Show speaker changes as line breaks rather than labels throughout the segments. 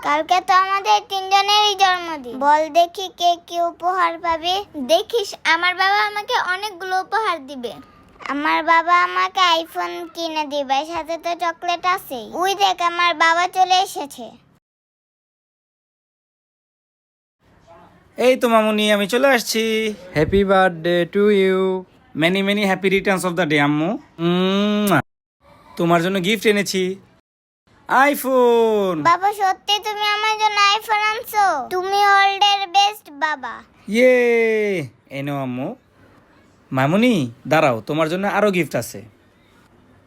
কালকে তো আমাদের তিনজনেরই জন্মদিন। বল দেখি কে কি উপহার পাবে। দেখিস আমার বাবা আমাকে অনেকগুলো উপহার দিবে। আমার বাবা আমাকে আইফোন কিনে দিবে, সাথে তো চকলেট আছে। ওই দেখ আমার বাবা চলে এসেছে।
এই তো মামুনি, আমি চলে আসছি।
Happy birthday to you.
Many many happy returns of the day আম্মু। তোমার জন্য গিফট এনেছি, আইফোন।
বাবা সত্যি তুমি আমার জন্য আইফোন আনছো? তুমি ওয়ার্ল্ডের বেস্ট বাবা।
ইয়ে, এনো আম্মু। মামুনি দাঁড়াও, তোমার জন্য আরো গিফট আছে।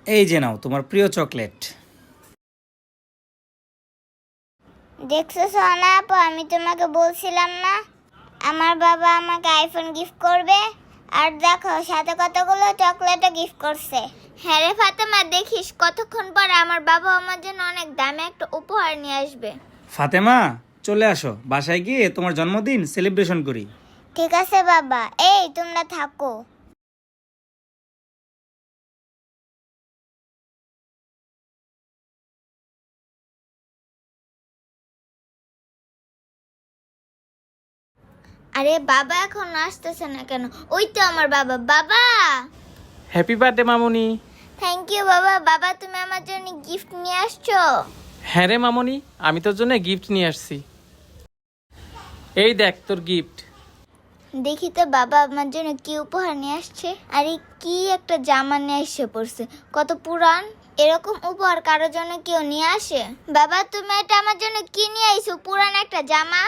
এই যে নাও তোমার প্রিয় চকলেট।
দেখছো সোনা আপু, আমি তোমাকে বলছিলাম না আমার বাবা আমাকে আইফোন গিফট করবে। আর দেখো সাথে কতগুলো চকলেটও গিফট করছে। হ্যাঁ রে ফাতেমা, দেখিস কতক্ষণ পরে আমার বাবা আমার জন্য অনেক দামি একটা উপহার নিয়ে আসবে।
ফাতেমা চলে আসো, বাসায় গিয়ে তোমার জন্মদিন সেলিব্রেশন করি।
ঠিক আছে বাবা, এই তোমরা থাকো। আরে বাবা এখন আসতেছে না কেন? ওই তো আমার বাবা। বাবা
happy birthday Mamuni.
Thank you বাবা। বাবা তুমি আমার জন্য গিফট নিয়ে আসছো?
হ্যাঁ রে মামুনি, আমি তোর জন্য গিফট নিয়ে আসছি। এই দেখ তোর গিফট।
দেখি তো বাবা আমার জন্য কি উপহার নিয়ে আসছে। আরে কি একটা জামা নিয়ে এসে পড়ছে, কত পুরান। এরকম উপহার কারোর জন্য কেউ নিয়ে আসে? বাবা তুমি এটা আমার জন্য কি নিয়ে আইছো? পুরান একটা জামা।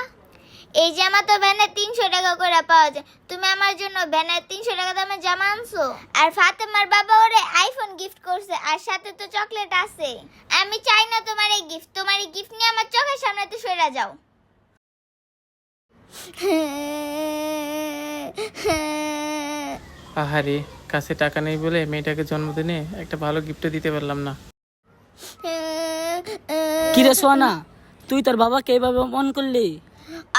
এই জামা তো ভ্যানে 300 টাকা করে পাওয়া যায়, তুমি আমার জন্য ভ্যানে 300 টাকা দামের জামা আনছো? আর ফাতেমার বাবা ওরে আইফোন গিফট করছে, আর সাথে তো চকলেট আছে। আমি চাই না তোমার এই গিফট। তোমার এই গিফট নিয়ে আমার চোখের সামনে তো সরে যাও।
আহারে, কাছে টাকা নেই বলে মেয়েটাকে জন্মদিনে একটা ভালো গিফট দিতে পারলাম না।
কিরে সোনা, তুই তোর বাবাকে এইভাবে অপমান করলি?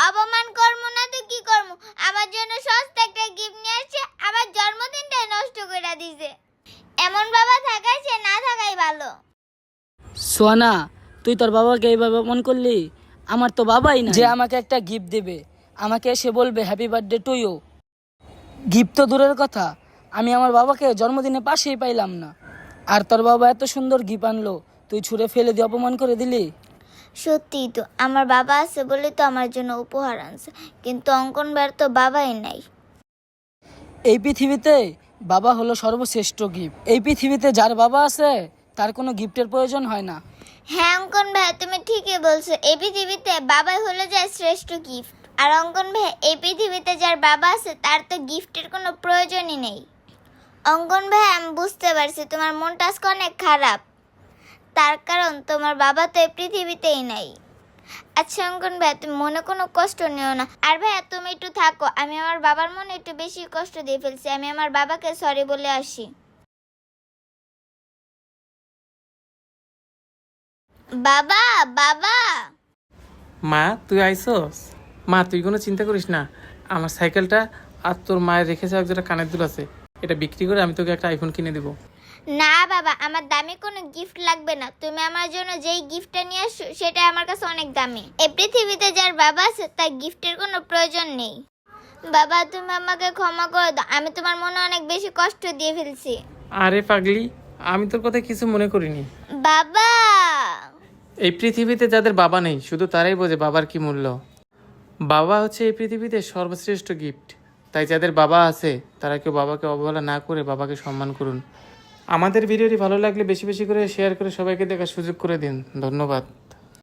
অপমান করবো না তো কি করবো? আমার জন্য সস্তা একটা গিফট নিয়ে আসছে, আমার জন্মদিনটাই নষ্ট করে দিছে। এমন বাবা থাকার চেয়ে না থাকাই ভালো।
সোনা, তুই তোর বাবাকে এইভাবে অপমান করলি? আমার তো বাবাই না যে আমাকে একটা গিফট দেবে, আমাকে এসে বলবে happy birthday to you. Gift তো দূরের কথা, আমি আমার বাবাকে জন্মদিনে পাশেই পাইলাম না। আর তোর বাবা এত সুন্দর গিফট আনলো, তুই ছুঁড়ে ফেলে দিয়ে অপমান করে দিলি।
সত্যি তো আমার বাবা আছে বলে তো আমার জন্য উপহার আনছে, কিন্তু অঙ্কন ভাইয়ের তো বাবাই নাই।
এই পৃথিবীতে বাবা হলো সর্বশ্রেষ্ঠ গিফট। এই পৃথিবীতে যার বাবা আছে তার কোনো গিফটের প্রয়োজন হয় না।
হ্যাঁ অঙ্কন ভাই, তুমি ঠিকই বলছো। এই পৃথিবীতে বাবাই হলো যায় শ্রেষ্ঠ গিফট। আর অঙ্কন ভাই, এই পৃথিবীতে যার বাবা আছে তার তো গিফটের কোনো প্রয়োজনই নেই। অঙ্কন ভাই, আমি বুঝতে পারছি তোমার মনটা আজকে অনেক খারাপ, তার কারণ তোমার বাবা তো এই পৃথিবীতেই নাই। আচ্ছা অঙ্কন ভাই, তুমি মনে কোনো কষ্ট নিও না। আর ভাইয়া তুমি একটু থাকো, আমি আমার বাবার মনে একটু বেশি কষ্ট দিয়ে ফেলছি। আমি আমার বাবাকে সরি বলে আসি। বাবা, বাবা।
মা তুই আইসস? মা তুই কোনো চিন্তা করিস না, আমার সাইকেলটা আর তোর মায়ের রেখে যাওয়া যেটা কানের দুল আছে, এটা বিক্রি করে আমি তোকে একটা আইফোন কিনে দেবো।
না বাবা, আমার দামি কোনো গিফট লাগবে না। তুমি আমার জন্য যেই গিফটটা নিয়ে আসছো সেটা আমার কাছে অনেক দামি। এই পৃথিবীতে যার বাবা আছে তার গিফটের কোনো প্রয়োজন নেই। বাবা তুমি আমাকে ক্ষমা করে দাও, আমি তোমার মনে অনেক বেশি কষ্ট দিয়ে ফেলছি।
আরে পাগলি, আমি তোর কথা কিছু মনে করিনি।
বাবা।
এই পৃথিবীতে যাদের বাবা নেই শুধু তারাই বোঝে বাবার কি মূল্য। বাবা হচ্ছে এই পৃথিবীতে সর্বশ্রেষ্ঠ গিফট। তাই যাদের বাবা আছে তারা কেউ বাবাকে অবহেলা না করে বাবাকে সম্মান করুন। আমাদের ভিডিওটি ভালো লাগলে বেশি বেশি করে শেয়ার করে সবাইকে দেখার সুযোগ করে দিন। ধন্যবাদ।